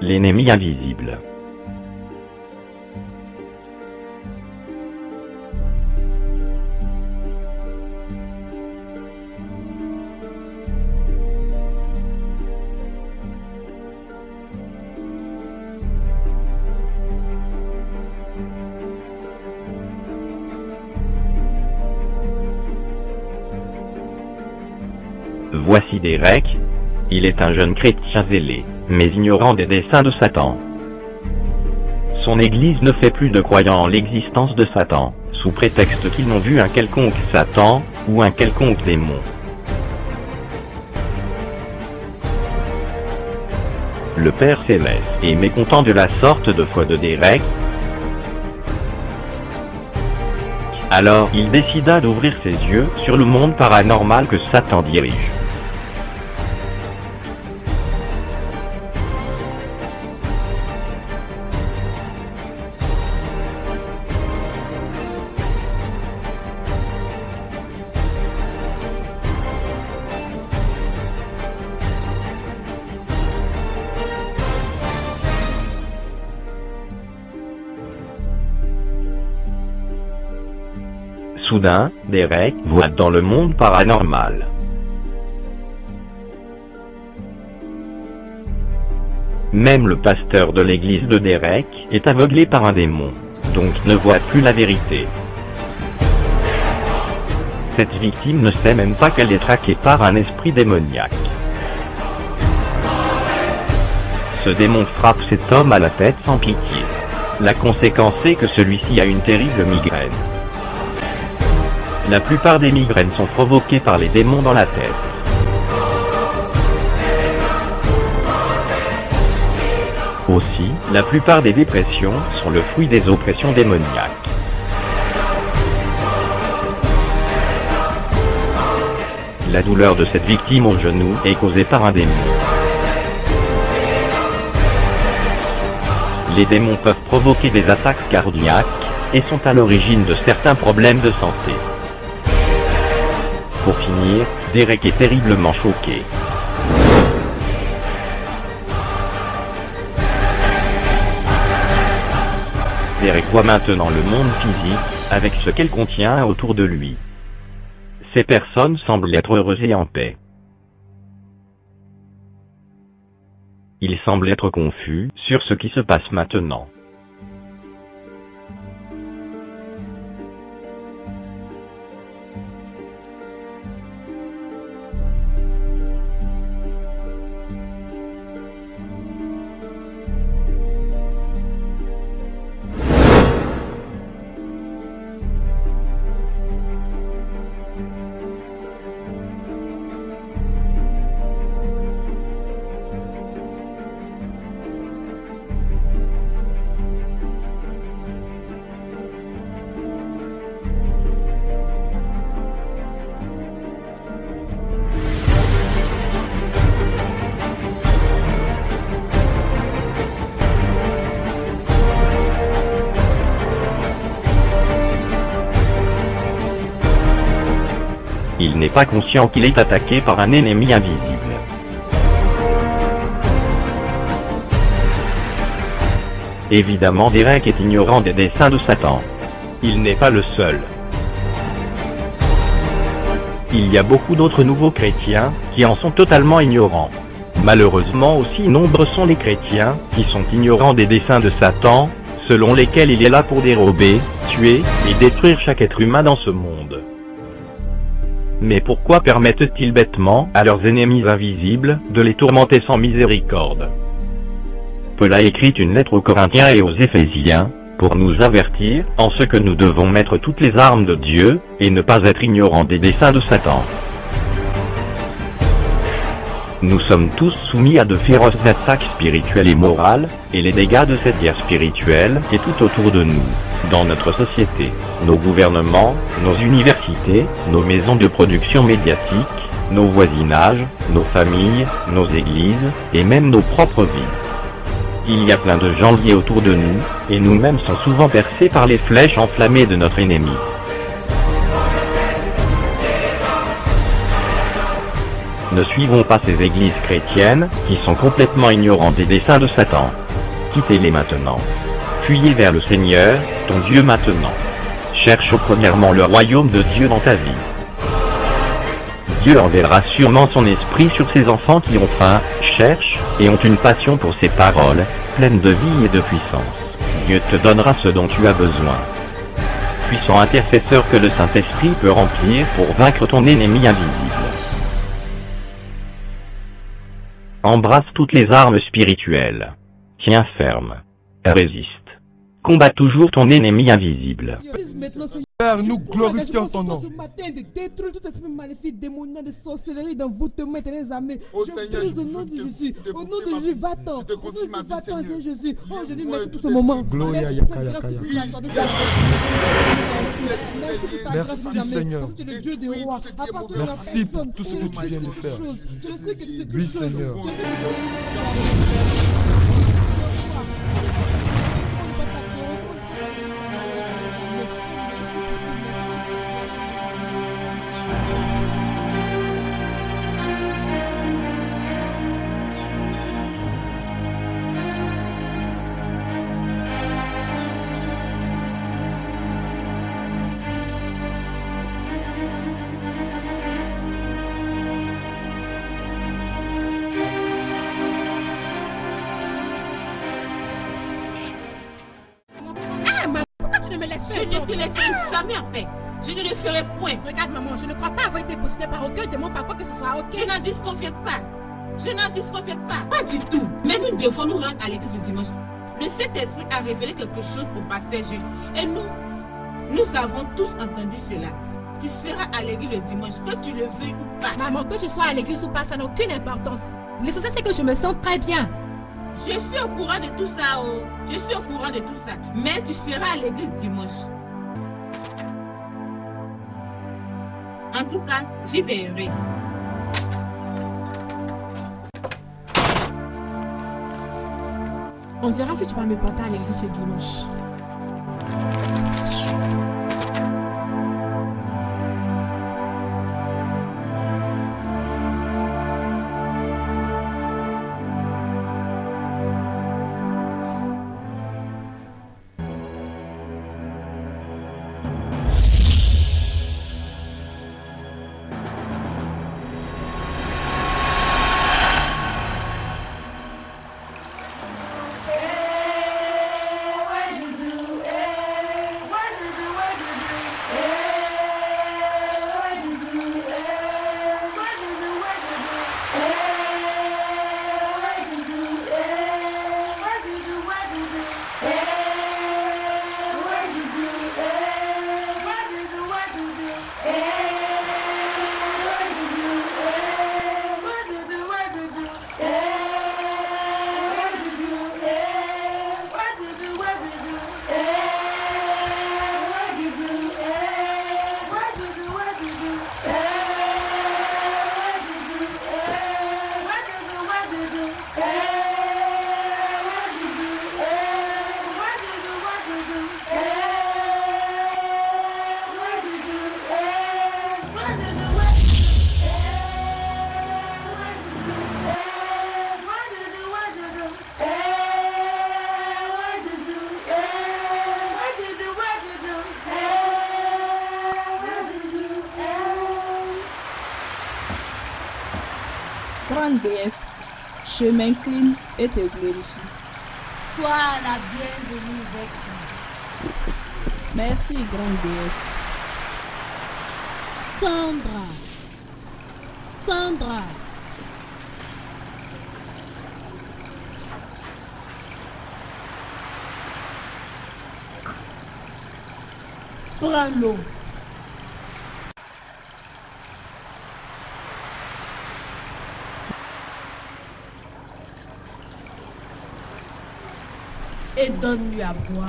l'ennemi invisible. Voici Derek. Il est un jeune chrétien zélé, mais ignorant des desseins de Satan. Son église ne fait plus de croyants en l'existence de Satan, sous prétexte qu'ils n'ont vu un quelconque Satan, ou un quelconque démon. Le Père Céleste est mécontent de la sorte de foi de Derek. Alors il décida d'ouvrir ses yeux sur le monde paranormal que Satan dirige. Soudain, Derek voit dans le monde paranormal. Même le pasteur de l'église de Derek est aveuglé par un démon, donc ne voit plus la vérité. Cette victime ne sait même pas qu'elle est traquée par un esprit démoniaque. Ce démon frappe cet homme à la tête sans pitié. La conséquence est que celui-ci a une terrible migraine. La plupart des migraines sont provoquées par les démons dans la tête. Aussi, la plupart des dépressions sont le fruit des oppressions démoniaques. La douleur de cette victime au genou est causée par un démon. Les démons peuvent provoquer des attaques cardiaques et sont à l'origine de certains problèmes de santé. Pour finir, Derek est terriblement choqué. Derek voit maintenant le monde physique, avec ce qu'elle contient autour de lui. Ces personnes semblent être heureuses et en paix. Il semble être confus sur ce qui se passe maintenant. Il n'est pas conscient qu'il est attaqué par un ennemi invisible. Évidemment, Derek est ignorant des desseins de Satan. Il n'est pas le seul. Il y a beaucoup d'autres nouveaux chrétiens qui en sont totalement ignorants. Malheureusement aussi nombreux sont les chrétiens qui sont ignorants des desseins de Satan, selon lesquels il est là pour dérober, tuer et détruire chaque être humain dans ce monde. Mais pourquoi permettent-ils bêtement à leurs ennemis invisibles de les tourmenter sans miséricorde? Paul a écrit une lettre aux Corinthiens et aux Éphésiens, pour nous avertir en ce que nous devons mettre toutes les armes de Dieu, et ne pas être ignorants des desseins de Satan. Nous sommes tous soumis à de féroces attaques spirituelles et morales, et les dégâts de cette guerre spirituelle est tout autour de nous, dans notre société, nos gouvernements, nos universités, nos maisons de production médiatique, nos voisinages, nos familles, nos églises, et même nos propres vies. Il y a plein de gens liés autour de nous, et nous-mêmes sommes souvent percés par les flèches enflammées de notre ennemi. Ne suivons pas ces églises chrétiennes, qui sont complètement ignorantes des desseins de Satan. quittez-les maintenant. Fuyez vers le Seigneur, ton Dieu maintenant. Cherche premièrement le royaume de Dieu dans ta vie. Dieu enverra sûrement son esprit sur ses enfants qui ont faim, cherchent, et ont une passion pour ses paroles, pleines de vie et de puissance. Dieu te donnera ce dont tu as besoin. Puissant intercesseur que le Saint-Esprit peut remplir pour vaincre ton ennemi invisible. Embrasse toutes les armes spirituelles. Tiens ferme. Résiste. Combat toujours ton ennemi invisible. Père, nous glorifions ton nom. Ce matin, de détruire tout esprit maléfique, démoniaque, de sorcellerie dans votre main, les armées. Je prie au nom de Jésus. Au nom de Jésus, va-t'en. Au nom de Jésus, va-t'en, Seigneur Jésus. Oh, je dis merci pour ce moment. Gloria, Yakaya, Kaya. Merci, Seigneur. Merci pour tout ce que tu viens de faire. Oui, Seigneur. Je ne te laisserai jamais en paix. Je ne le ferai point. Regarde maman, je ne crois pas avoir été possédée par aucun démon, par quoi que ce soit, ok? Je n'en disconfie pas. Je n'en disconfie pas. Pas du tout. Mais nous devons nous rendre à l'église le dimanche. Le Saint-Esprit a révélé quelque chose au pasteur Jules. Et nous avons tous entendu cela. Tu seras à l'église le dimanche, que tu le veuilles ou pas. Maman, que je sois à l'église ou pas, ça n'a aucune importance. L'essentiel, c'est que je me sens très bien. Je suis au courant de tout ça, oh. Je suis au courant de tout ça. Mais tu seras à l'église dimanche. En tout cas, j'y veillerai. On verra si tu vas me porter à l'église ce dimanche. Grande déesse, je m'incline et te glorifie. Sois la bienvenue avec nous. Merci, grande déesse. Sandra. Sandra. Prends l'eau. Et donne-lui à boire.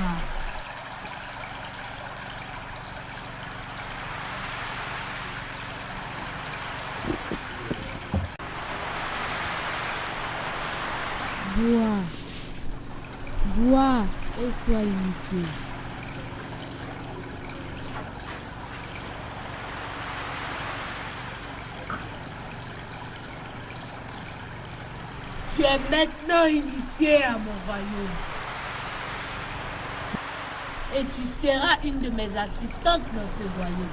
Bois. Bois et sois initié. Tu es maintenant initié à mon royaume. Et tu seras une de mes assistantes dans ce royaume.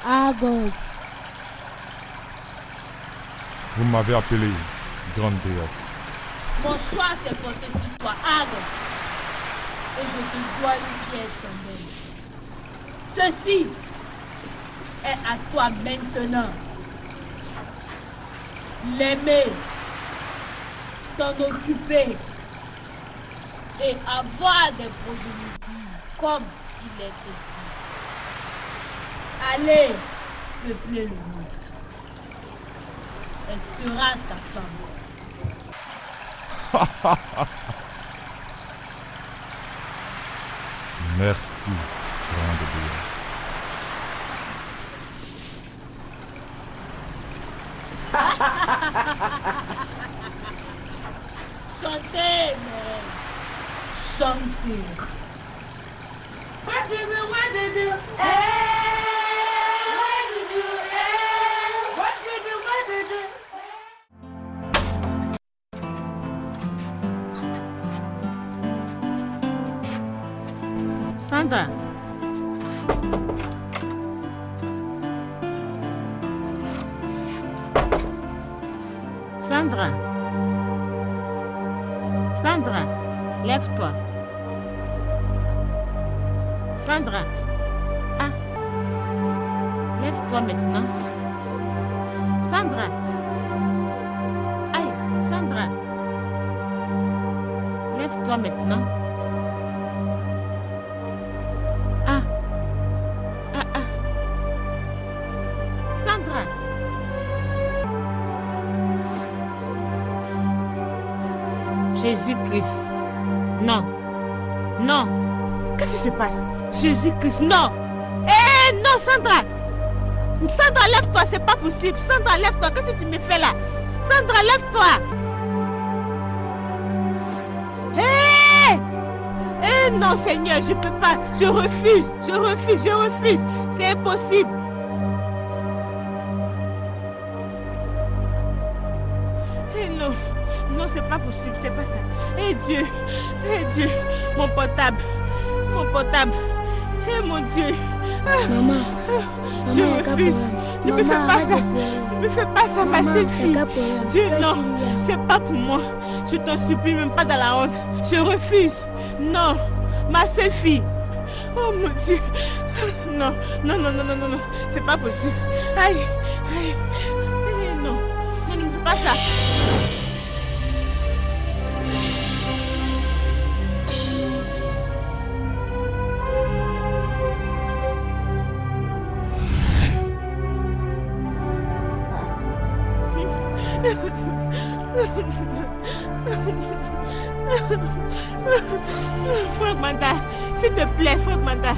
Argos. Vous m'avez appelé grande déesse. Mon choix s'est porté sur toi, Argos. Et je te dois une vieille chandelle. Ceci est à toi maintenant. L'aimer, t'en occuper et avoir des progénitures comme il est écrit. Allez peupler le monde. Elle sera ta femme. Merci, grande déesse. Chantez, mais chantez. What do you do? What do you do? What do you do? What do you do? Sandra. Sandra. Sandra, lève-toi. Sandra. Ah. Lève-toi maintenant. Sandra. Aïe, Sandra. Lève-toi maintenant. Ah. Ah, ah. Sandra. Jésus-Christ. Non. Non. Qu'est-ce qui se passe? Jésus-Christ, non. Eh non, Sandra. Sandra, lève-toi, c'est pas possible. Sandra, lève-toi. Qu'est-ce que tu me fais là? Sandra, lève-toi. Eh non, Seigneur, je peux pas. Je refuse. Je refuse. Je refuse. C'est impossible. Eh non. Non, c'est pas possible, c'est pas ça. Eh Dieu, mon portable, eh mon Dieu. Maman, Je refuse. Ne me fais pas ça. Ne me fais pas ça, ma seule fille. Dieu, non, c'est pas pour moi. Je t'en supplie, même pas dans la honte. Je refuse. Non, ma seule fille. Oh mon Dieu. Non, non, non, non, non, non, non. C'est pas possible. Aïe, aïe. Eh, non, ne me fais pas ça. Frère Manda, s'il te plaît, Frère Manda,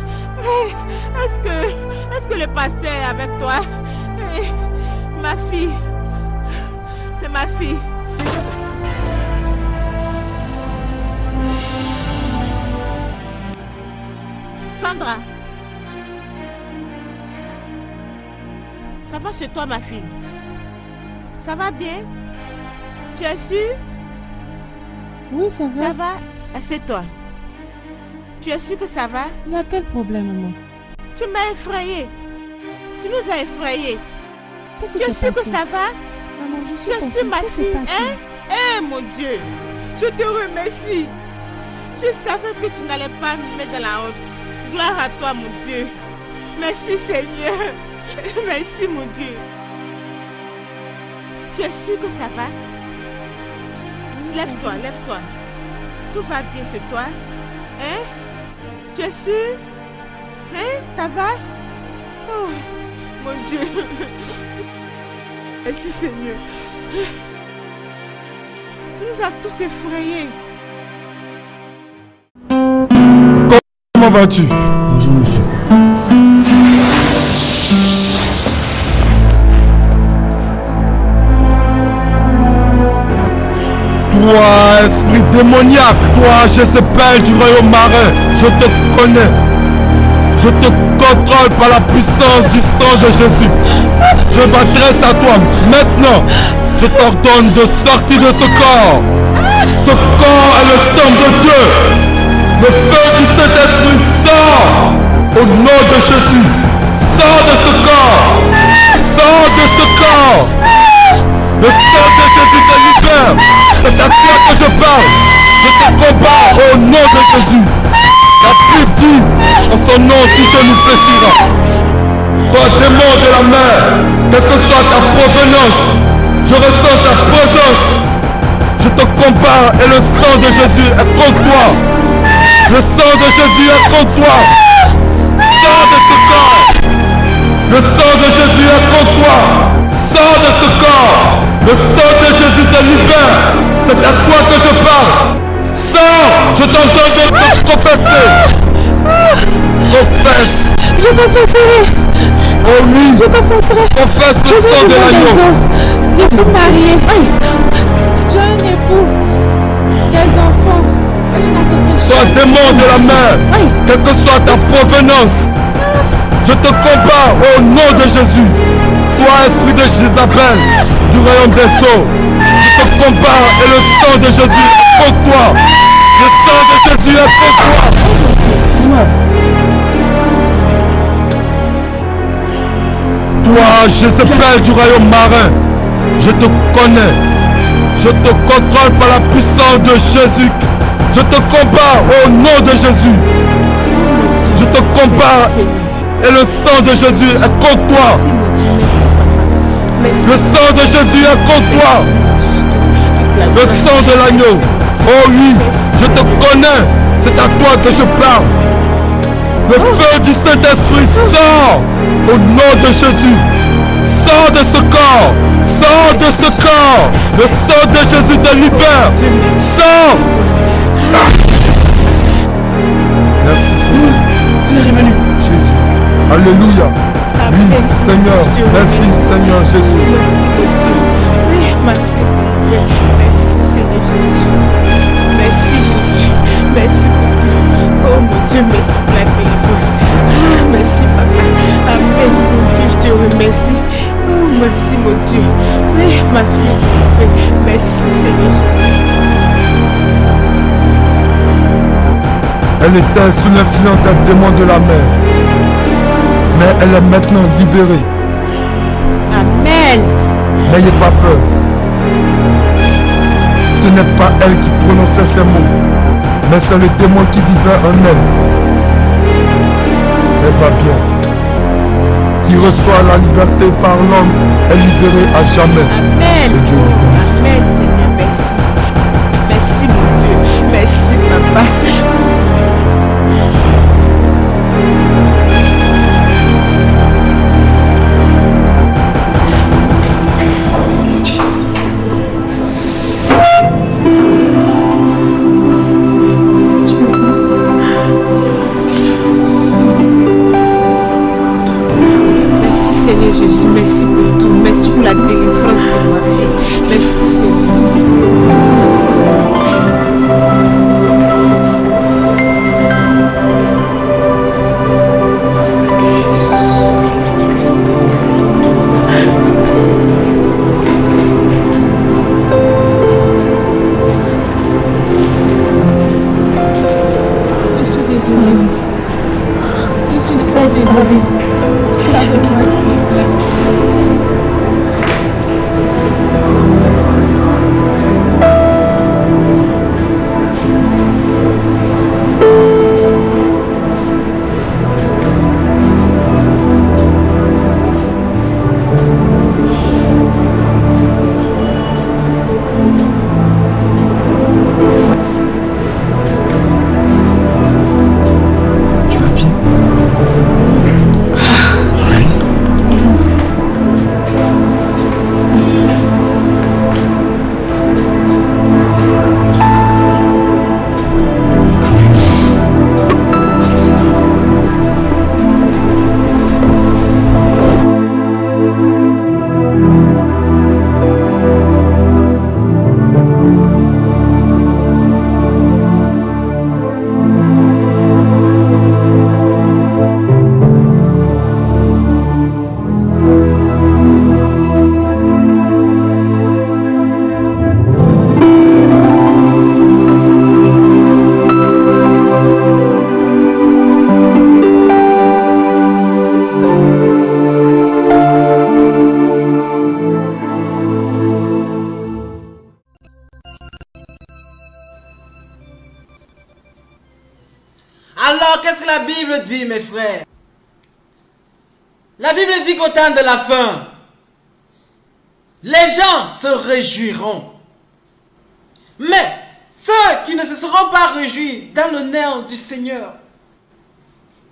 est-ce que le pasteur est avec toi? Ma fille, c'est ma fille. Sandra, ça va chez toi, ma fille? Ça va bien? Tu es sûre? Oui, ça va. Ça va? Assieds-toi. Tu es sûre que ça va? Il y a quel problème, maman? Tu m'as effrayée. Tu nous as effrayés. Qu'est-ce qui Tu es s'est sûre que passé? ça va? Maman, je suis Tu es confuse. sûre, ma Qu'est-ce qui fille? s'est passé? Hein? Eh, mon Dieu! Je te remercie. Je savais que tu n'allais pas me mettre dans la honte. Gloire à toi, mon Dieu. Merci, Seigneur. Merci, mon Dieu. Tu es sûre que ça va? Lève-toi, lève-toi. Tout va bien chez toi? Hein? Tu es sûre? Hein? Ça va? Oh, mon Dieu. Merci, Seigneur. Tu nous as tous effrayés. Comment vas-tu? Bonjour, monsieur. démoniaque, toi Jézabel du royaume marin, je te connais. Je te contrôle par la puissance du sang de Jésus. Je m'adresse à toi maintenant. Je t'ordonne de sortir de ce corps. Ce corps est le temple de Dieu. Le feu du Saint-Esprit sort au nom de Jésus. Sors de ce corps. Sors de ce corps. Le sang de Jésus te libère. C'est à toi que je parle. Je te combats au nom de Jésus. La Bible dit, en son nom, tout genou fléchira. Toi, démon de la mer, quelle que soit ta provenance, je ressens ta présence. Je te combats et le sang de Jésus est contre toi. Le sang de Jésus est contre toi. Sors de ce corps. Le sang de Jésus est contre toi. Sors de ce corps. Le sang de Jésus te libère. C'est à toi que je parle. Sors. Je t'entends de confesser. Confesse. Je confesserai. Oh oui. Je confesserai. Confesse le sang de l'agneau. Je suis mariée. J'ai un époux. Des enfants. Je n'en sais Sois démon de la mer. Quelle que soit ta provenance. Je te combats au nom de Jésus. Toi, esprit de Jézabel, du royaume des eaux. Je te combats et le sang de Jésus est contre toi. Le sang de Jésus est contre toi. Toi, Jézabel du royaume marin, je te connais. Je te contrôle par la puissance de Jésus. Je te combats au nom de Jésus. Je te combats et le sang de Jésus est contre toi. Le sang de Jésus est contre toi. Le sang de l'agneau. Oh oui, je te connais. C'est à toi que je parle. Le feu du Saint-Esprit sort au nom de Jésus. Sors de ce corps. Sors de ce corps. Le sang de Jésus te libère. Sors. Merci Seigneur. Jésus. Alléluia. Oui, Seigneur. Merci Seigneur Jésus. Oui, ma fille. Merci Seigneur Jésus. Merci Jésus. Merci pour tout. Oh mon Dieu, merci pour la délivrance. Ah, merci Papa. Amen. Mon Dieu, je te remercie. Oh, merci mon Dieu. Oui, ma fille. Merci Seigneur Jésus. Elle était sous l'influence d'un démon de la mer. Mais elle est maintenant libérée. Amen. N'ayez pas peur. Ce n'est pas elle qui prononçait ces mots, mais c'est le démon qui vivait en elle. Elle va bien. Qui reçoit la liberté par l'homme est libéré à jamais. Amen. Que Dieu vous bénisse. Amen, Seigneur. Merci. Merci mon Dieu. Merci Papa. Seigneur Jésus, merci pour tout. Merci pour la délivrance de ma vie. Merci Je suis désolée. Je suis désolée. Avec moi, s'il vous plaît. Bible dit, mes frères? La Bible dit qu'au temps de la fin, les gens se réjouiront. Mais ceux qui ne se seront pas réjouis dans le néant du Seigneur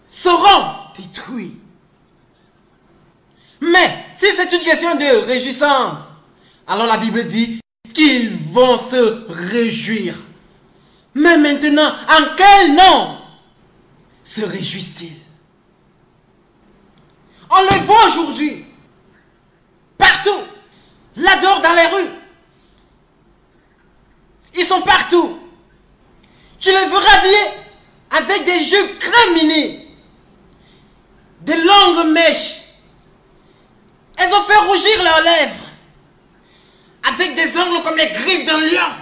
seront détruits. Mais si c'est une question de réjouissance, alors la Bible dit qu'ils vont se réjouir. Mais maintenant, en quel nom se réjouissent-ils? On les voit aujourd'hui, partout, là-dehors dans les rues. Ils sont partout. Tu les verras habillés avec des jupes créminées, des longues mèches. Elles ont fait rougir leurs lèvres, avec des ongles comme les griffes d'un lion.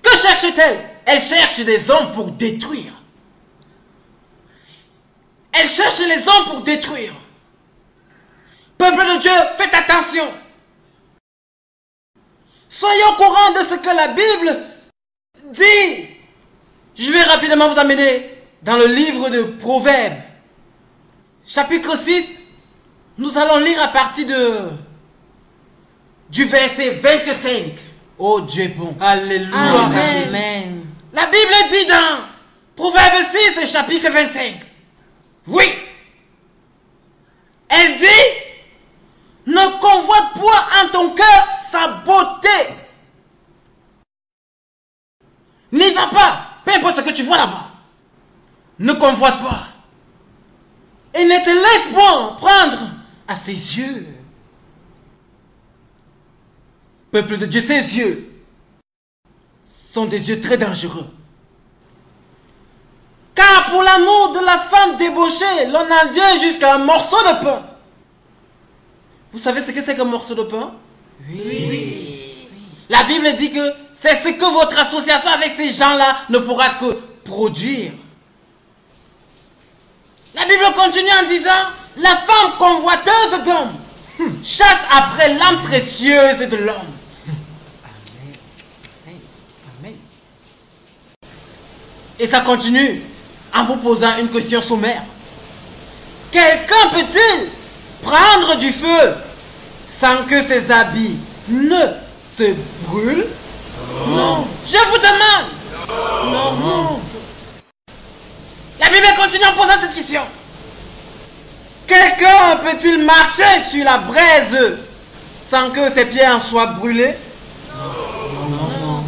Que cherchent-elles? Elles cherchent des hommes pour détruire. Elles cherchent les hommes pour détruire. Peuple de Dieu, faites attention. Soyez au courant de ce que la Bible dit. Je vais rapidement vous amener dans le livre de Proverbes, chapitre 6. Nous allons lire à partir du verset 25. Oh Dieu est bon. Alléluia. Amen. Amen. La Bible dit dans Proverbes 6, chapitre 25. Oui. Elle dit, ne convoite point en ton cœur sa beauté. N'y va pas, peu importe ce que tu vois là-bas. Ne convoite pas. Et ne te laisse pas prendre à ses yeux. Peuple de Dieu, ses yeux sont des yeux très dangereux. Car pour l'amour de la femme débauchée, l'on en vient jusqu'à un morceau de pain. Vous savez ce que c'est qu'un morceau de pain? Oui. La Bible dit que c'est ce que votre association avec ces gens-là ne pourra que produire. La Bible continue en disant, la femme convoiteuse d'homme chasse après l'âme précieuse de l'homme. Amen. Et ça continue en vous posant une question sommaire. Quelqu'un peut-il prendre du feu sans que ses habits ne se brûlent? Non. Je vous demande. Non. La Bible continue en posant cette question. Quelqu'un peut-il marcher sur la braise sans que ses pieds en soient brûlés?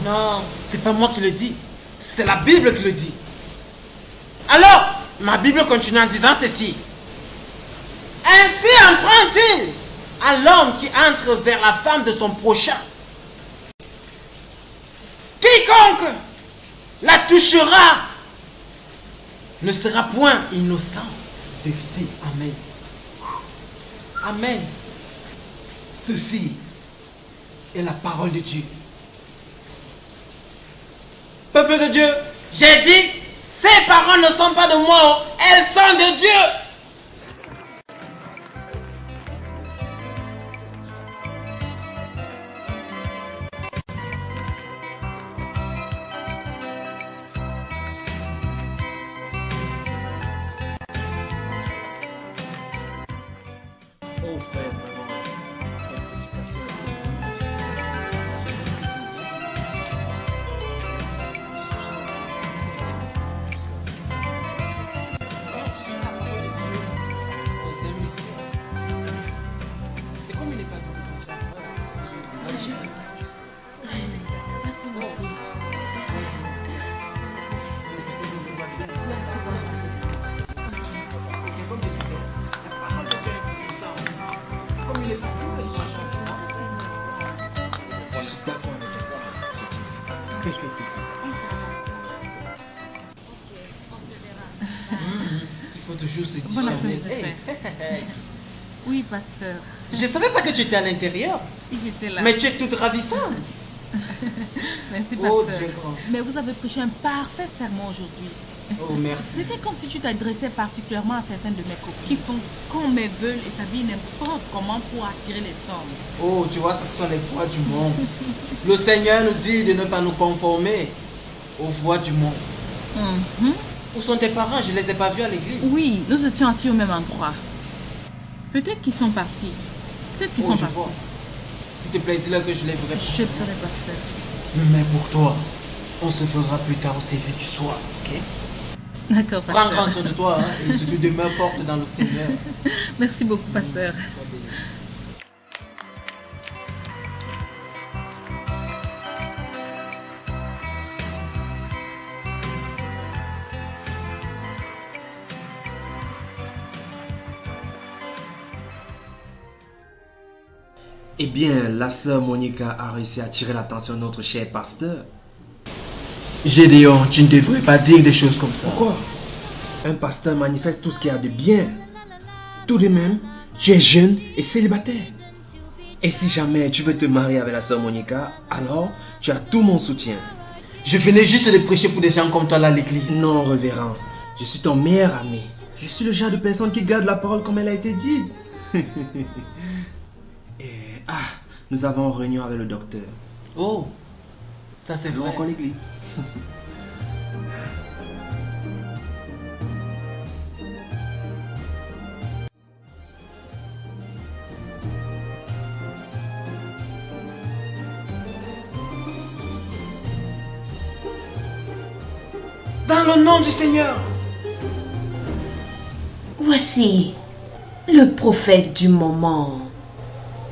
Non. C'est pas moi qui le dis. C'est la Bible qui le dit. Alors, ma Bible continue en disant ceci. Ainsi en prend-il à l'homme qui entre vers la femme de son prochain. Quiconque la touchera ne sera point innocent. Vérité. Amen. Amen. Ceci est la parole de Dieu. Peuple de Dieu, j'ai dit, ces paroles ne sont pas de moi, elles sont de Dieu. Bon après-midi, Oui, pasteur. Je ne savais pas que tu étais à l'intérieur. J'étais là. Mais tu es toute ravissante. Merci, pasteur. Mais vous avez prêché un parfait sermon aujourd'hui. Oh, merci. C'était comme si tu t'adressais particulièrement à certaines de mes copines qui font comme elles veulent et s'habillent n'importe comment pour attirer les hommes. Oh, tu vois, ce sont les voies du monde. Le Seigneur nous dit de ne pas nous conformer aux voies du monde. Où sont tes parents? Je ne les ai pas vus à l'église. Oui, nous étions assis au même endroit. Peut-être qu'ils sont partis. Peut-être qu'ils sont partis. S'il te plaît, dis-leur que je les verrai. Je ferai, pasteur. Mais pour toi, on se fera plus tard au service du soir, ok? D'accord, pasteur. Prends grand soin de toi, hein, et surtout demeure forte dans le Seigneur. Merci beaucoup, pasteur. Eh bien, la sœur Monica a réussi à attirer l'attention de notre cher pasteur. Gédéon, tu ne devrais pas dire des choses comme ça. Pourquoi? Un pasteur manifeste tout ce qu'il y a de bien. Tout de même, tu es jeune et célibataire. Et si jamais tu veux te marier avec la sœur Monica, alors tu as tout mon soutien. Je venais juste de prêcher pour des gens comme toi là à l'église. Non, révérend. Je suis ton meilleur ami. Je suis le genre de personne qui garde la parole comme elle a été dite. Nous avons une réunion avec le docteur. Oh, ça c'est vrai. Encore l'église. Dans le nom du Seigneur. Voici le prophète du moment.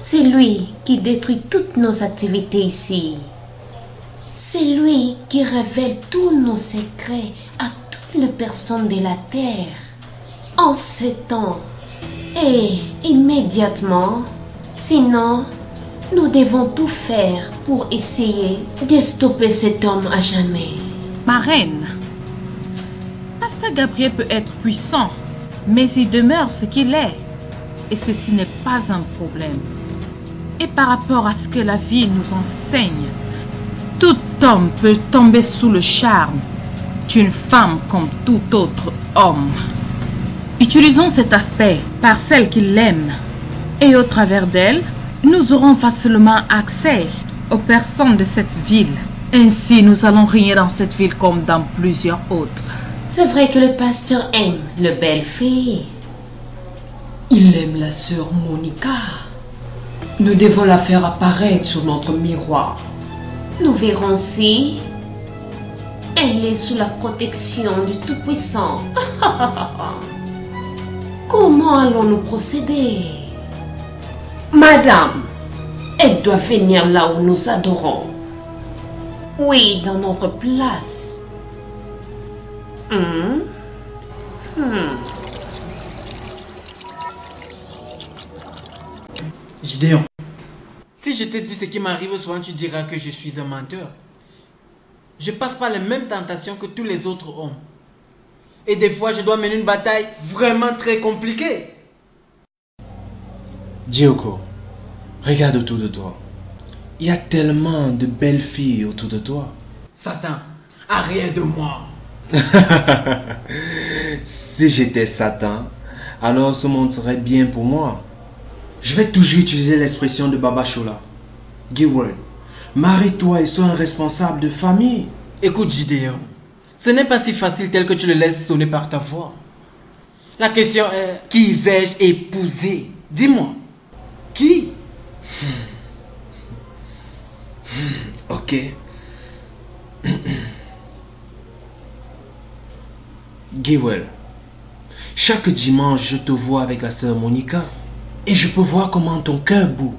C'est lui qui détruit toutes nos activités ici. C'est lui qui révèle tous nos secrets à toutes les personnes de la terre. En ce temps et immédiatement. Sinon, nous devons tout faire pour essayer de stopper cet homme à jamais. Ma reine, Pasteur Gabriel peut être puissant, mais il demeure ce qu'il est. Et ceci n'est pas un problème. Et par rapport à ce que la vie nous enseigne, tout homme peut tomber sous le charme d'une femme comme tout autre homme. Utilisons cet aspect par celle qui l'aime et au travers d'elle, nous aurons facilement accès aux personnes de cette ville. Ainsi, nous allons régner dans cette ville comme dans plusieurs autres. C'est vrai que le pasteur aime le belle fille. Il aime la sœur Monica. Nous devons la faire apparaître sur notre miroir. Nous verrons si elle est sous la protection du Tout-Puissant. Comment allons-nous procéder? Madame, elle doit venir là où nous adorons. Oui, dans notre place. Gideon, si je te dis ce qui m'arrive souvent, tu diras que je suis un menteur. Je passe par les mêmes tentations que tous les autres hommes. Et des fois, je dois mener une bataille vraiment très compliquée. Dioko, regarde autour de toi. Il y a tellement de belles filles autour de toi. Satan, a rien de moi. Si j'étais Satan, alors ce monde serait bien pour moi. Je vais toujours utiliser l'expression de Baba Shola. Giwol, marie-toi et sois un responsable de famille. Écoute Gideon, ce n'est pas si facile tel que tu le laisses sonner par ta voix. La question est, qui vais-je épouser? Dis-moi, qui? Ok. Giwol, chaque dimanche je te vois avec la sœur Monica. Et je peux voir comment ton cœur bout.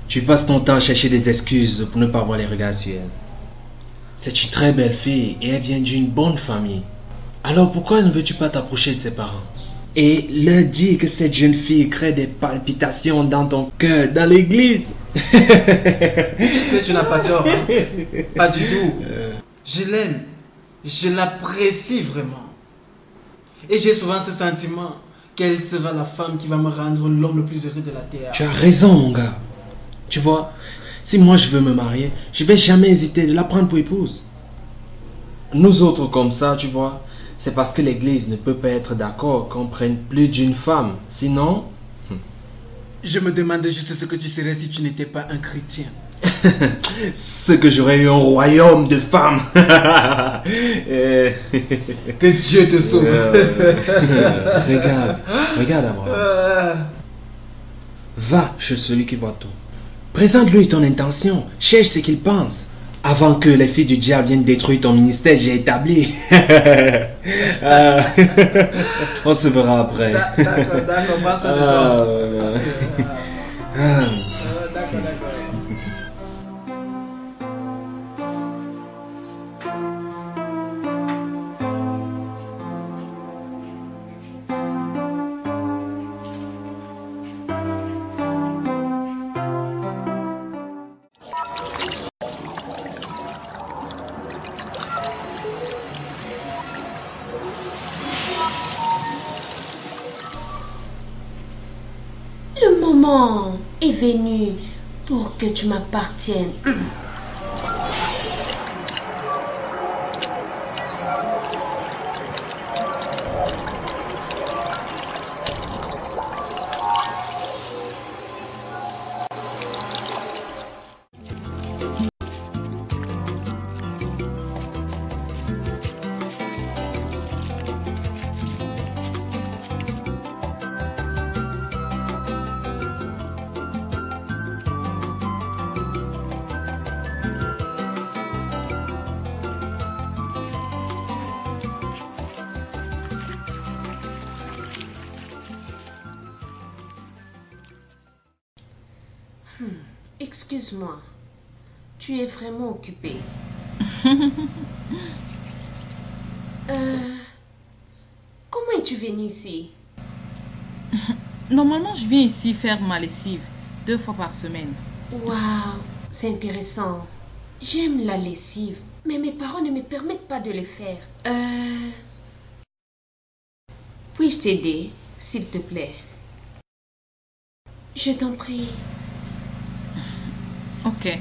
Tu passes ton temps à chercher des excuses pour ne pas avoir les regards sur elle. C'est une très belle fille et elle vient d'une bonne famille. Alors pourquoi ne veux-tu pas t'approcher de ses parents et leur dire que cette jeune fille crée des palpitations dans ton cœur, dans l'église? Tu sais, tu n'as pas tort, hein? Pas du tout. Je l'aime. Je l'apprécie vraiment. Et j'ai souvent ce sentiment qu'elle sera la femme qui va me rendre l'homme le plus heureux de la terre. Tu as raison, mon gars. Tu vois, si moi je veux me marier, je vais jamais hésiter de la prendre pour épouse. Nous autres comme ça, tu vois, c'est parce que l'église ne peut pas être d'accord qu'on prenne plus d'une femme. Sinon... Je me demandais juste ce que tu serais si tu n'étais pas un chrétien. Ce que j'aurais eu un royaume de femmes. Que Dieu te sauve. Regarde Abraham. Va chez celui qui voit tout. Présente-lui ton intention. Cherche ce qu'il pense. Avant que les filles du diable viennent détruire ton ministère, j'ai établi. On se verra après. D'accord, passe à toi. D'accord. Le moment est venu pour que tu m'appartiennes. Excuse-moi, tu es vraiment occupé. Comment es-tu venu ici? Normalement, je viens ici faire ma lessive 2 fois par semaine. Waouh, c'est intéressant. J'aime la lessive, mais mes parents ne me permettent pas de le faire. Puis-je t'aider, s'il te plaît? Je t'en prie. Ok.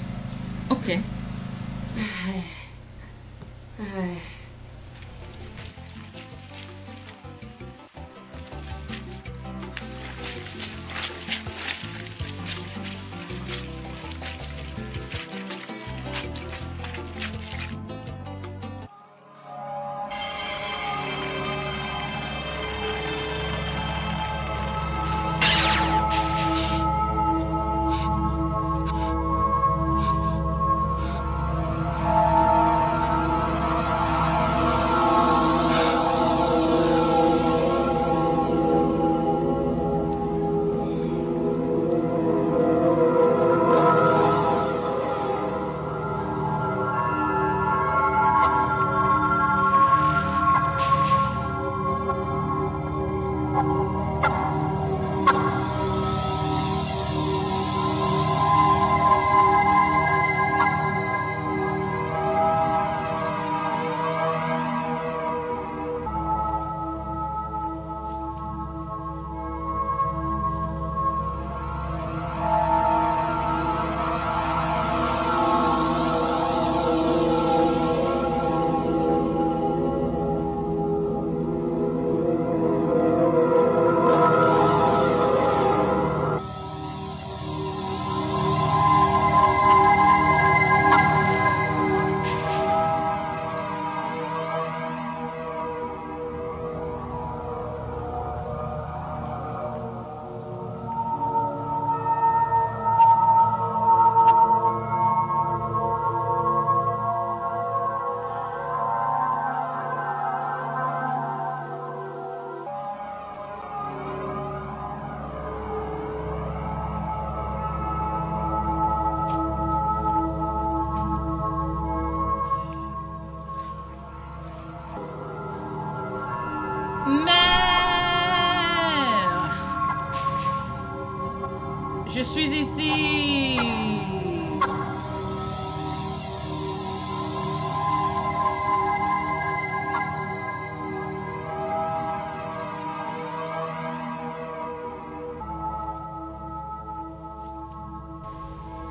Je suis ici.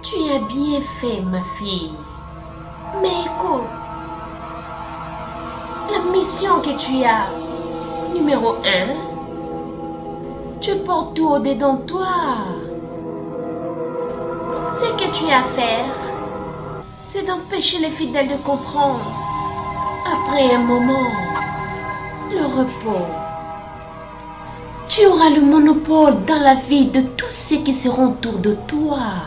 Tu as bien fait, ma fille. Mais écoute, la mission que tu as, numéro 1, tu portes tout au-dedans de toi. Ce que tu as à faire, c'est d'empêcher les fidèles de comprendre. Après un moment, le repos. Tu auras le monopole dans la vie de tous ceux qui seront autour de toi.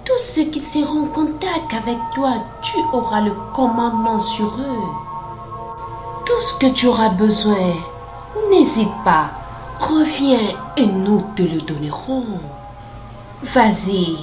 Tous ceux qui seront en contact avec toi, tu auras le commandement sur eux. Tout ce que tu auras besoin, n'hésite pas. Reviens et nous te le donnerons. Vas-y.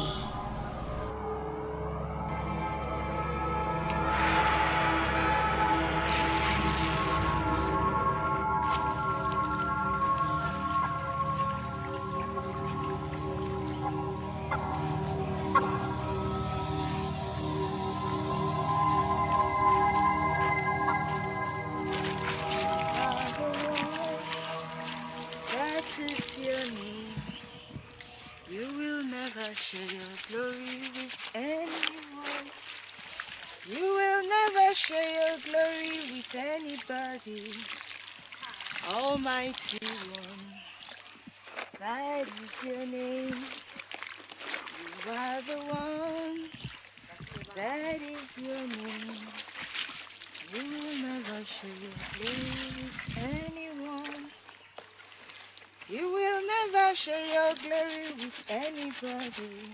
Almighty One, that is your name. You are the one, that is your name. You will never share your glory with anyone. You will never share your glory with anybody.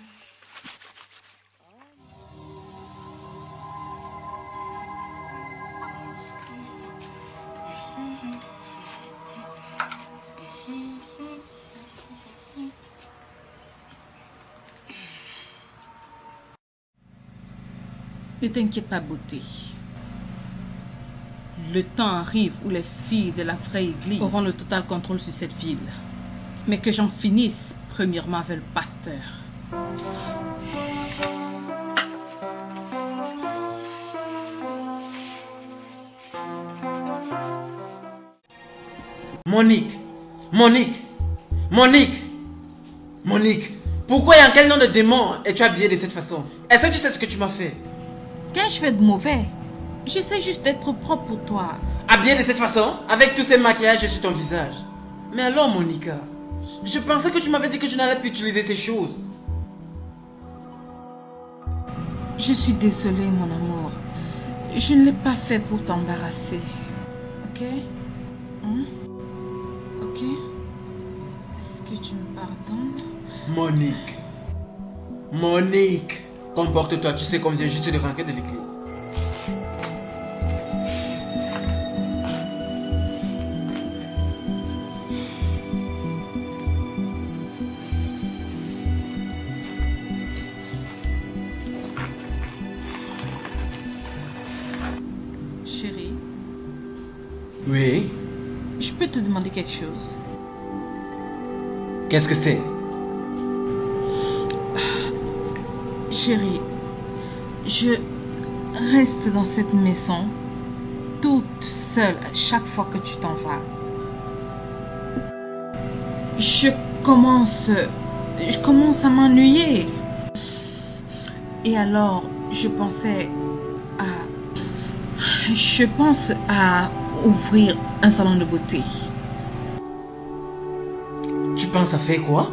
Ne t'inquiète pas, beauté. Le temps arrive où les filles de la vraie église auront le total contrôle sur cette ville. Mais que j'en finisse premièrement avec le pasteur. Monique, pourquoi et en quel nom de démon es-tu habillée de cette façon? Est-ce que tu sais ce que tu m'as fait? Qu'ai-je fait de mauvais? J'essaie juste d'être propre pour toi. Habillée de cette façon, avec tous ces maquillages sur ton visage. Mais alors, Monica, je pensais que tu m'avais dit que je n'allais plus utiliser ces choses. Je suis désolée, mon amour. Je ne l'ai pas fait pour t'embarrasser. Ok? Hein? Ok? Est-ce que tu me pardonnes? Monique, comporte-toi, tu sais qu'on vient juste de rentrer de l'église. Chérie. Oui? Je peux te demander quelque chose? Qu'est-ce que c'est? Chérie, je reste dans cette maison toute seule à chaque fois que tu t'en vas. Je commence à m'ennuyer. Et alors, je pense à ouvrir un salon de beauté. Tu penses à faire quoi?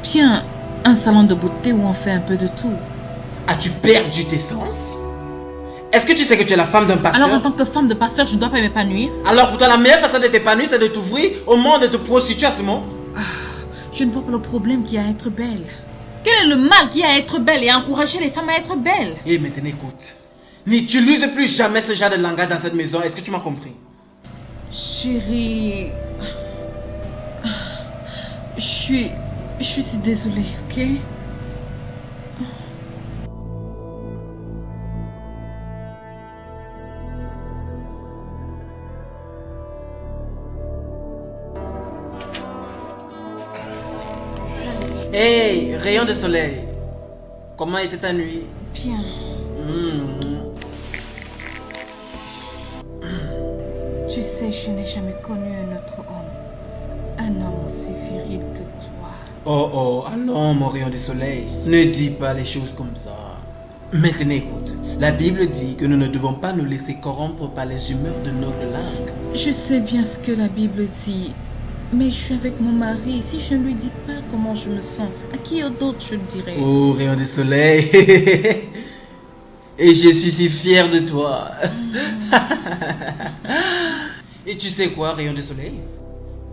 Bien, un salon de beauté où on fait un peu de tout. As-tu perdu tes sens? Est-ce que tu sais que tu es la femme d'un pasteur? Alors en tant que femme de pasteur, je ne dois pas m'épanouir? Alors pour toi, la meilleure façon de t'épanouir, c'est de t'ouvrir au monde et de te prostituer à ce moment? Je ne vois pas le problème qu'il y a à être belle. Quel est le mal qu'il y a à être belle et à encourager les femmes à être belles? Et maintenant écoute, n'utilise plus jamais ce genre de langage dans cette maison, est-ce que tu m'as compris? Chérie, je suis si désolée, ok? Hey, rayon de soleil, comment était ta nuit? Bien. Tu sais, je n'ai jamais connu un autre homme. Un homme aussi viril que toi. Oh, allons, mon rayon de soleil. Ne dis pas les choses comme ça. Maintenant, écoute. La Bible dit que nous ne devons pas nous laisser corrompre par les humeurs de notre langue. Je sais bien ce que la Bible dit. Mais je suis avec mon mari. Si je ne lui dis pas comment je me sens, à qui d'autre je le dirai? Oh, rayon de soleil. Et je suis si fière de toi. Et tu sais quoi, rayon de soleil?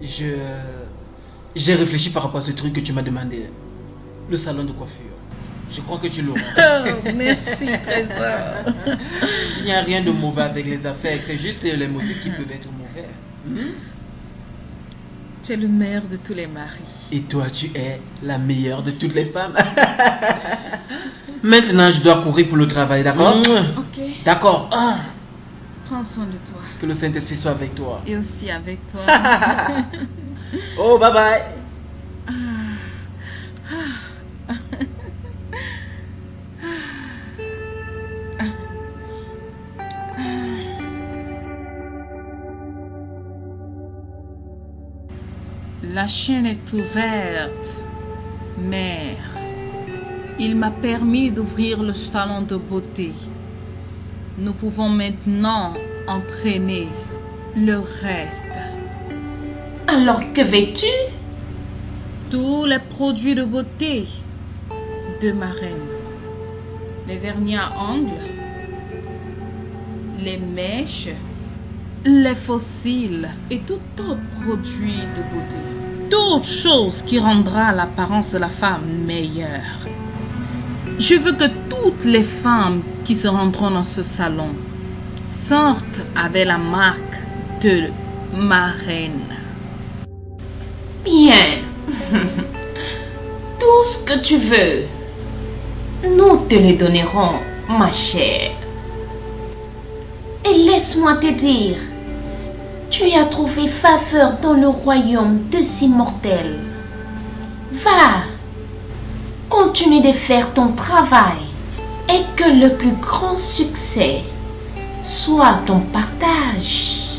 J'ai réfléchi par rapport à ce truc que tu m'as demandé. Le salon de coiffure. Je crois que tu l'auras. Oh, merci, trésor. Il n'y a rien de mauvais avec les affaires. C'est juste les motifs qui peuvent être mauvais. Tu es le meilleur de tous les maris. Et toi, tu es la meilleure de toutes les femmes. Maintenant, je dois courir pour le travail, d'accord? Ok. D'accord. Prends soin de toi. Que le Saint-Esprit soit avec toi. Et aussi avec toi. Oh, bye bye. La chaîne est ouverte, mère. Il m'a permis d'ouvrir le salon de beauté. Nous pouvons maintenant entraîner le reste. Alors que veux-tu? Tous les produits de beauté de ma reine. Les vernis à ongles, les mèches, les fossiles et tout autre produit de beauté. Toute chose qui rendra l'apparence de la femme meilleure. Je veux que toutes les femmes qui se rendront dans ce salon sortent avec la marque de ma reine. Bien. Tout ce que tu veux, nous te le donnerons, ma chère. Et laisse-moi te dire, tu as trouvé faveur dans le royaume de ces mortels. Va, continue de faire ton travail et que le plus grand succès soit ton partage.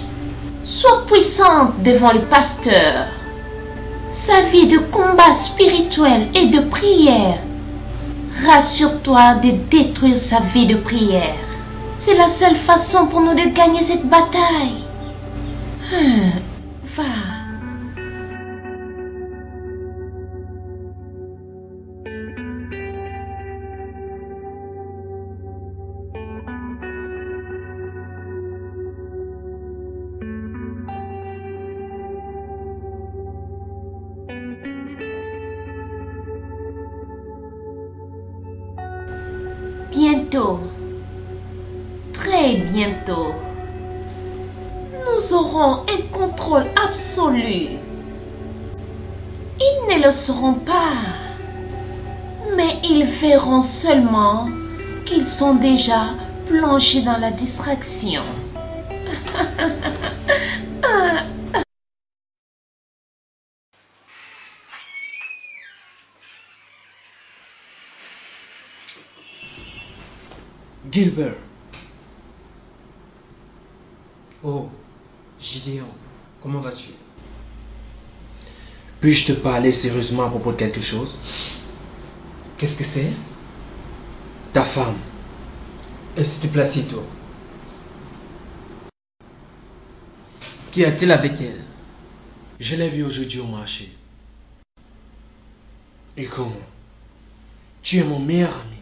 Sois puissante devant le pasteur. Sa vie de combat spirituel et de prière. Rassure-toi de détruire sa vie de prière. C'est la seule façon pour nous de gagner cette bataille. Va. Bientôt, très bientôt, nous aurons un contrôle absolu. Ils ne le sauront pas, mais ils verront seulement qu'ils sont déjà plongés dans la distraction. Gilbert. Oh, Gideon, comment vas-tu? Puis-je te parler sérieusement à propos de quelque chose? Qu'est-ce que c'est? Ta femme. Elle s'était placée, toi. Qu'y a-t-il avec elle? Je l'ai vue aujourd'hui au marché. Et comment? Tu es mon meilleur ami.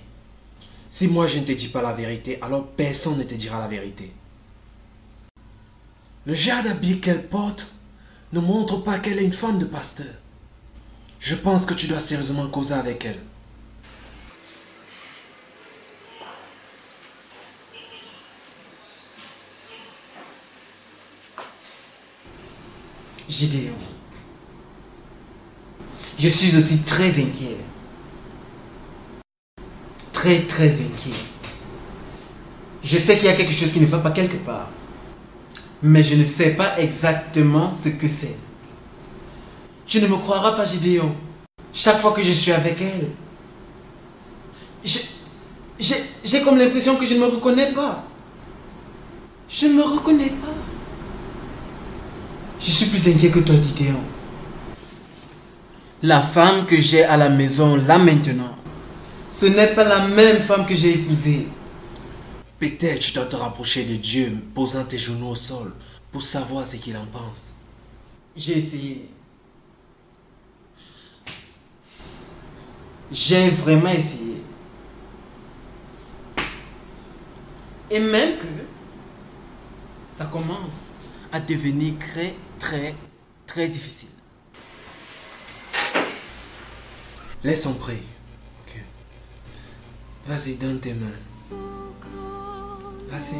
Si moi je ne te dis pas la vérité, alors personne ne te dira la vérité. Le genre d'habit qu'elle porte ne montre pas qu'elle est une femme de pasteur. Je pense que tu dois sérieusement causer avec elle. Gideon, je suis aussi très inquiet. Très inquiet. Je sais qu'il y a quelque chose qui ne va pas quelque part. Mais je ne sais pas exactement ce que c'est. Tu ne me croiras pas, Gideon. Chaque fois que je suis avec elle, j'ai comme l'impression que je ne me reconnais pas. Je ne me reconnais pas. Je suis plus inquiet que toi, Gideon. La femme que j'ai à la maison, là maintenant, ce n'est pas la même femme que j'ai épousée. Peut-être tu dois te rapprocher de Dieu, posant tes genoux au sol, pour savoir ce qu'il en pense. J'ai essayé. J'ai vraiment essayé. Et même que ça commence à devenir très difficile. Laisse-en prier. Ok. Vas-y, donne tes mains. Vas-y.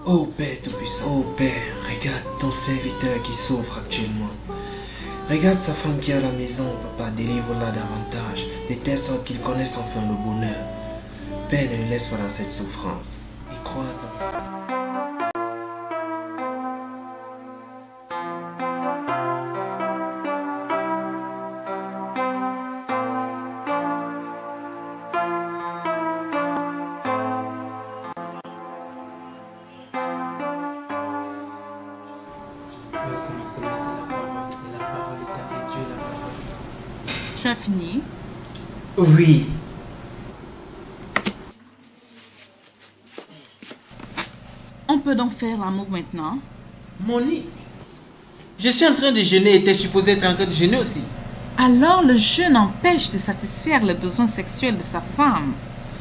Oh Père Tout-Puissant. Oh Père, regarde ton serviteur qui souffre actuellement. Regarde sa femme qui est à la maison, papa, délivre-la davantage, de telle sorte qu'il connaisse enfin le bonheur. Père, ne le laisse pas dans cette souffrance. Et crois en toi. Tu as fini? Oui. On peut donc faire l'amour maintenant? Monique, je suis en train de jeûner et tu es supposé être en train de jeûner aussi. Alors le jeûne empêche de satisfaire les besoins sexuels de sa femme.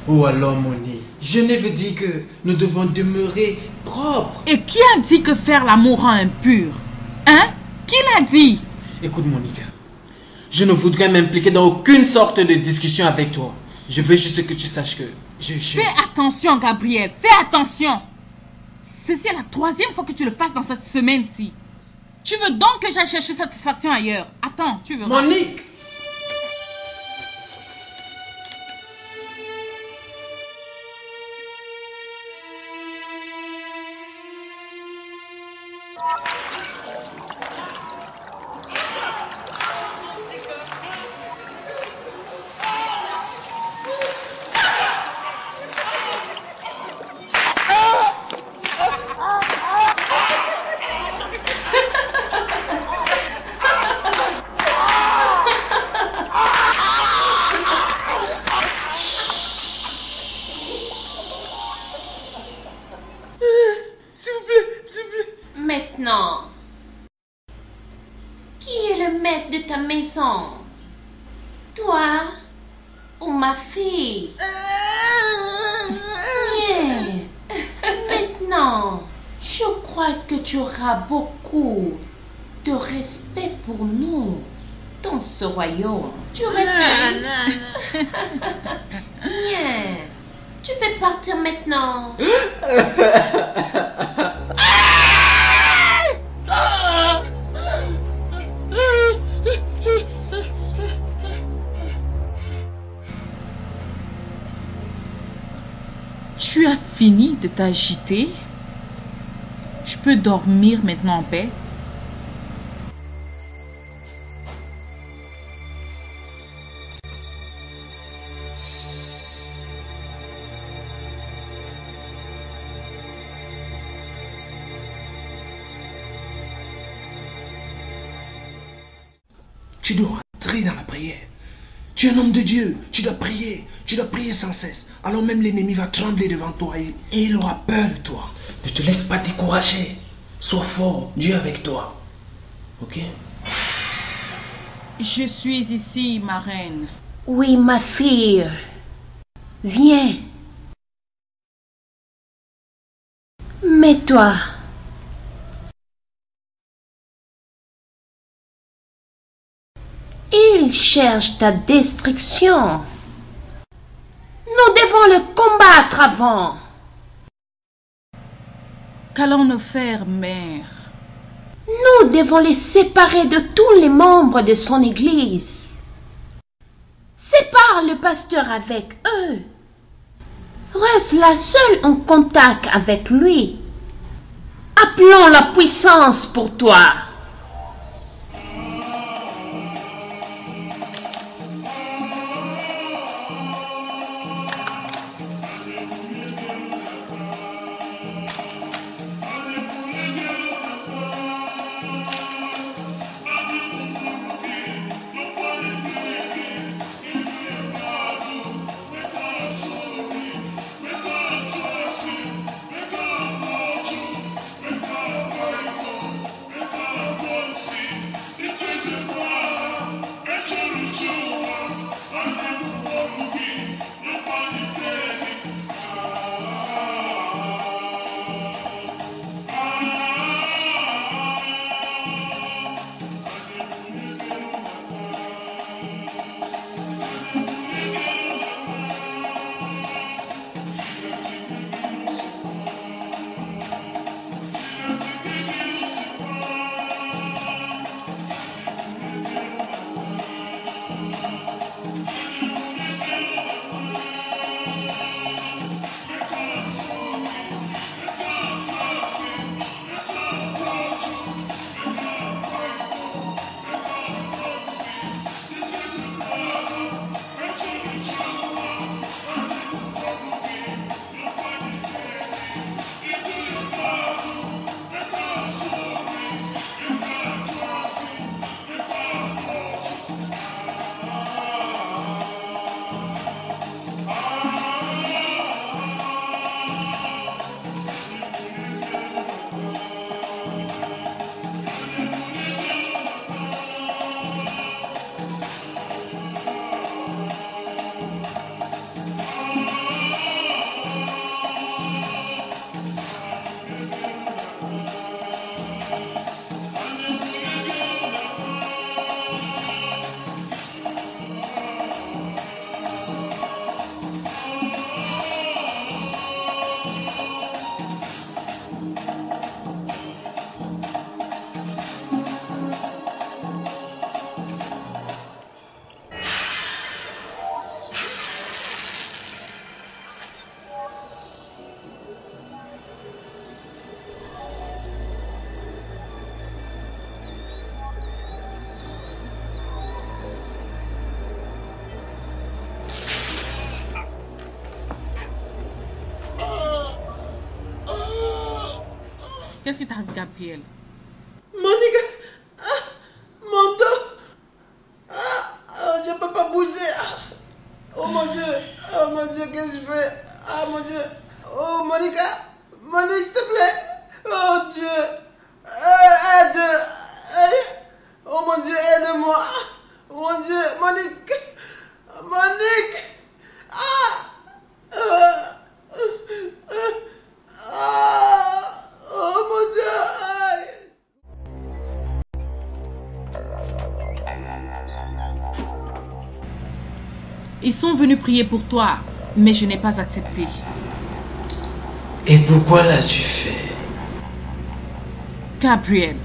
Oh alors Monique, jeûner veut dire que nous devons demeurer propres. Et qui a dit que faire l'amour rend impur? Hein? Qui l'a dit? Écoute Monica, je ne voudrais m'impliquer dans aucune sorte de discussion avec toi. Je veux juste que tu saches que je... Fais attention Gabriel, fais attention. Ceci est la 3e fois que tu le fasses dans cette semaine-ci. Tu veux donc que j'aille chercher satisfaction ailleurs? Attends, tu veux... Monique! Maintenant, qui est le maître de ta maison? Toi ou ma fille? Viens. Maintenant, je crois que tu auras beaucoup de respect pour nous dans ce royaume. Tu refuses? Viens. Tu peux partir maintenant. Tu as fini de t'agiter? Je peux dormir maintenant en paix? Tu dois entrer dans la prière. Tu es un homme de Dieu, tu dois prier sans cesse. Alors même l'ennemi va trembler devant toi et il aura peur de toi. Ne te laisse pas décourager. Sois fort, Dieu est avec toi. Ok? Je suis ici, ma reine. Oui, ma fille. Viens. Mets-toi. Il cherche ta destruction. Nous devons le combattre avant. Qu'allons-nous faire, mère? Nous devons les séparer de tous les membres de son église. Sépare le pasteur avec eux. Reste la seule en contact avec lui. Appelons la puissance pour toi. Qu'est-ce qui t'arrive, Gabriel? Monica, mon dos. Je ne peux pas bouger. Oh mon Dieu, qu'est-ce que je fais? Ah mon Dieu. Oh Monica, s'il te plaît. Oh Dieu, aide. Oh mon Dieu, aide-moi. Mon Dieu, Monique. Oh mon Dieu. Ils sont venus prier pour toi, mais je n'ai pas accepté. Et pourquoi l'as-tu fait? Gabriel,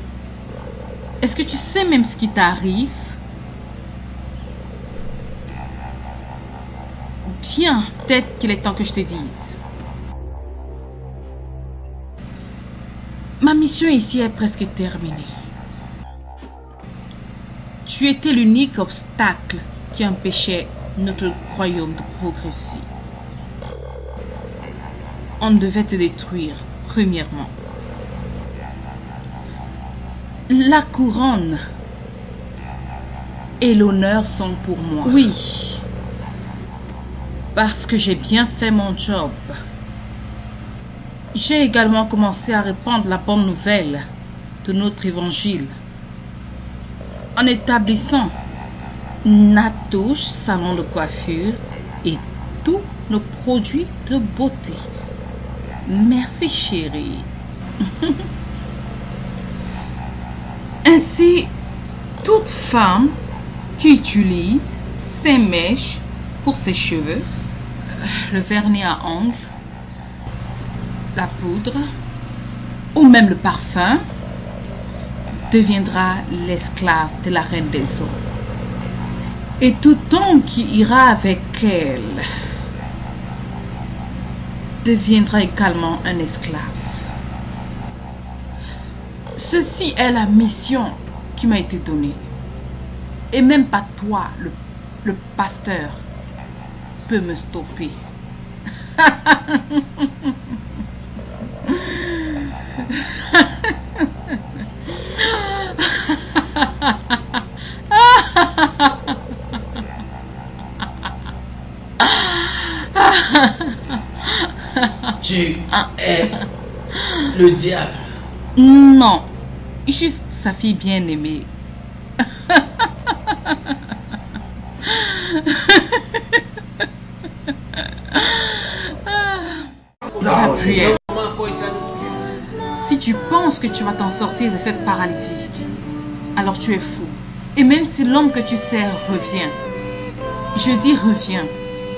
est-ce que tu sais même ce qui t'arrive? Bien, peut-être qu'il est temps que je te dise. Ma mission ici est presque terminée. Tu étais l'unique obstacle qui empêchait notre royaume de progresser. On devait te détruire, premièrement. La couronne et l'honneur sont pour moi. Oui. Parce que j'ai bien fait mon job. J'ai également commencé à répandre la bonne nouvelle de notre évangile en établissant Natouche salon de coiffure et tous nos produits de beauté. Merci chérie. Ainsi, toute femme qui utilise ses mèches pour ses cheveux, le vernis à ongles, la poudre ou même le parfum deviendra l'esclave de la reine des eaux. Et tout homme qui ira avec elle deviendra également un esclave. Ceci est la mission qui m'a été donnée. Et même pas toi, le pasteur, peut me stopper. Tu es le diable. Non, juste sa fille bien-aimée. Gabriel, si tu penses que tu vas t'en sortir de cette paralysie, alors tu es fou. Et même si l'homme que tu sers revient, je dis revient,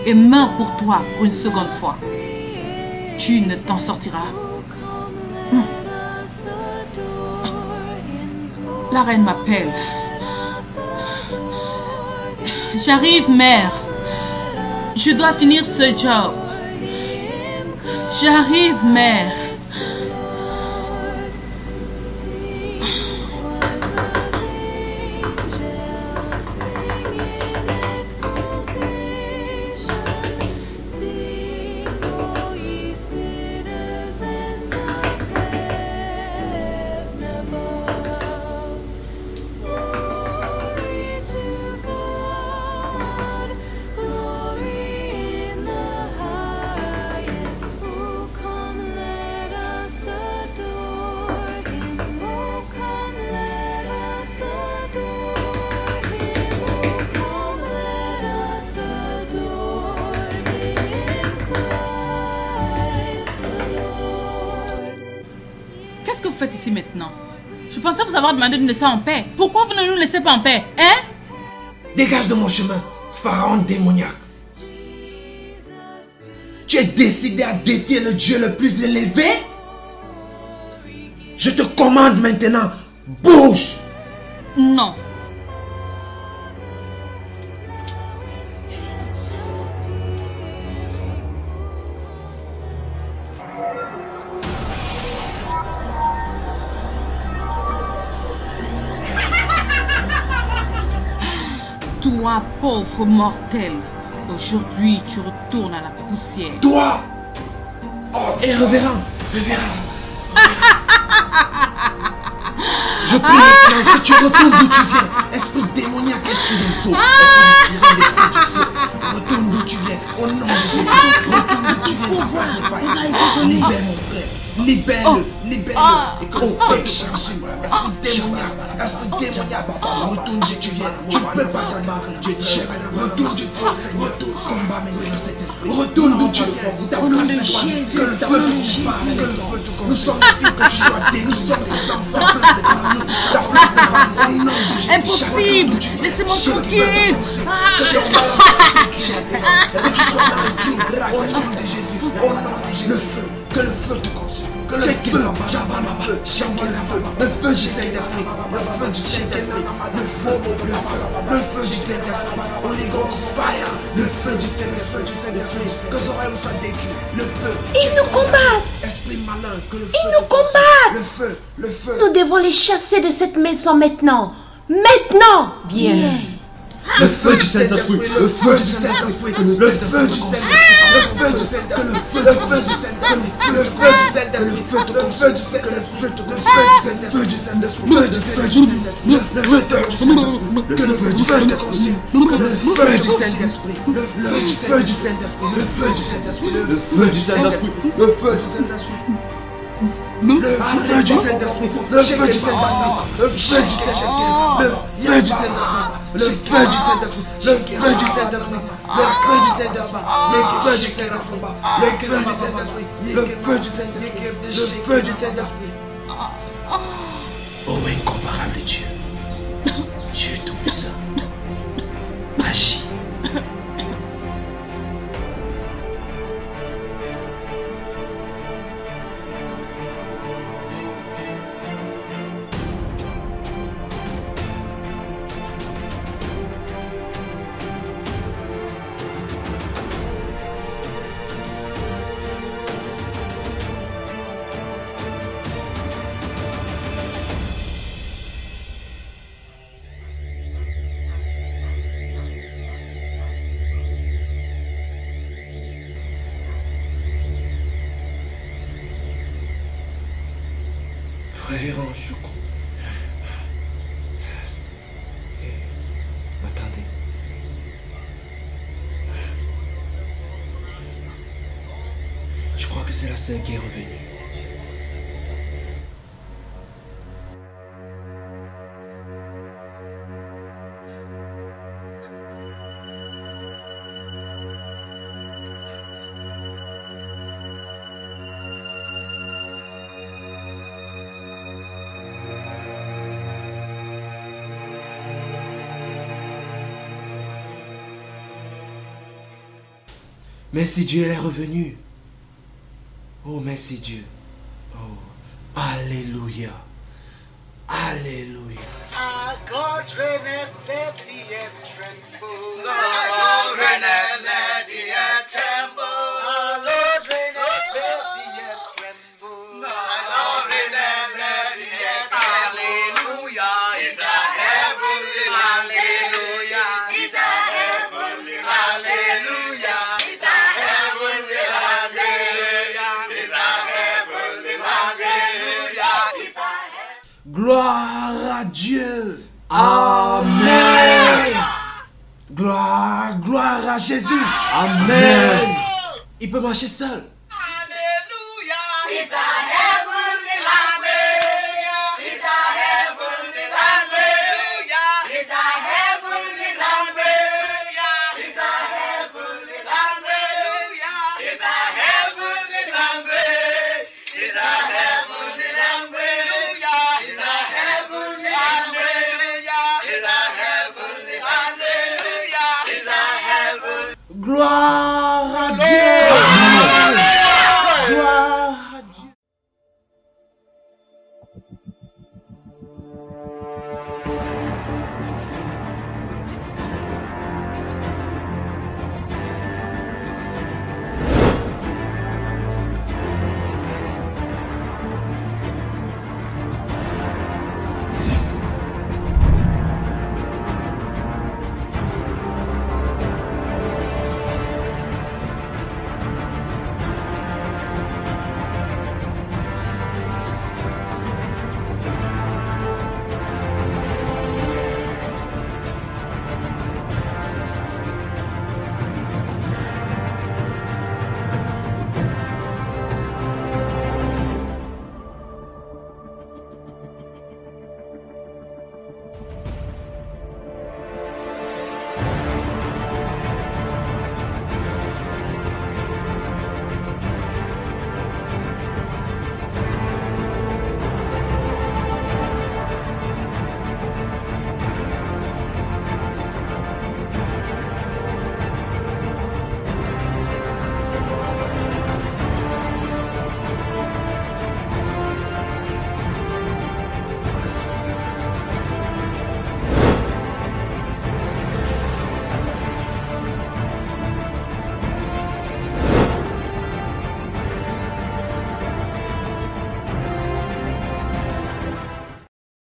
et meurt pour toi pour une seconde fois, tu ne t'en sortiras. La reine m'appelle. J'arrive, mère. Je dois finir ce job. J'arrive, mère. Qu'est-ce que vous faites ici maintenant? Je pensais vous avoir demandé de nous laisser en paix. Pourquoi vous ne nous laissez pas en paix? Hein? Dégage de mon chemin, pharaon démoniaque. Tu es décidé à défier le Dieu le plus élevé? Je te commande maintenant, bouge! Non. Toi, pauvre mortel, aujourd'hui tu retournes à la poussière. Toi! Oh, et révérend! Je prie que tu retournes d'où tu viens. Esprit démoniaque, esprit des eaux, esprit des séductions. Retourne d'où tu viens. Au nom de Jésus. Retourne d'où tu viens. Ta place n'est pas ici. Libère mon frère. Libère-le. Libère-le. Et que le feu te consume. Esprit démoniaque. Esprit démoniaque. Retourne d'où tu viens. Tu ne peux pas combattre Dieu. Retourne d'où tu viens. Seigneur. Combat maintenant cet esprit. Retourne d'où tu viens. Ta place n'est pas ici. Que le feu te consume. Que le feu te consume. Nous sommes des fils que tu sois détruit. Nous sommes ses enfants. Ta place n'est pas ici. Ta place n'est pas ici. Au nom de Jésus. Impossible. Laissez-moi tranquille. Que tu sois dans le Dieu. Au nom de Jésus. Au nom de Jésus. Le feu. Que le feu te consume. Que le feu. J'envoie le feu. J'envoie le feu. Le feu du Saint-Esprit. Le feu du Saint-Esprit. Le feu. Le feu du Saint-Esprit. Holy Ghost fire. Le feu du Saint-Esprit. Que Zorel soit détruit. Le feu. Ils nous combattent. Esprit malin. Que le feu. Ils nous combattent. Le feu. Le feu. Nous devons les chasser de cette maison maintenant. Maintenant. Bien. Le feu du Saint-Esprit, le feu du Saint-Esprit, le feu du Saint-Esprit, le feu du Saint-Esprit, le feu du Saint-Esprit, le feu du Saint-Esprit, le feu du Saint-Esprit, le feu du Saint-Esprit, le feu te consume, que le feu du Saint-Esprit, que le feu du Saint-Esprit, le feu du Saint-Esprit, le feu du Saint-Esprit, le feu du Saint-Esprit, le feu du Saint-Esprit. Le feu du Saint-Esprit, le feu du Saint-Esprit, le feu du Saint-Esprit, le feu du Saint-Esprit, le feu du Saint-Esprit, le feu du Saint-Esprit, le feu du Saint-Esprit, le feu du Saint-Esprit, le feu du Saint-Esprit, le feu du Saint-Esprit, le feu du Saint-Esprit. Oh incomparable Dieu, Dieu tout-puissant, agis. Frère Anjoukou. Attendez. Je crois que c'est la sœur qui est revenue. Merci Dieu, elle est revenue. Oh, merci Dieu. Oh, alléluia. Alléluia. Gloire à Dieu. Amen. Gloire à Jésus. Amen. Il peut marcher seul. Gloire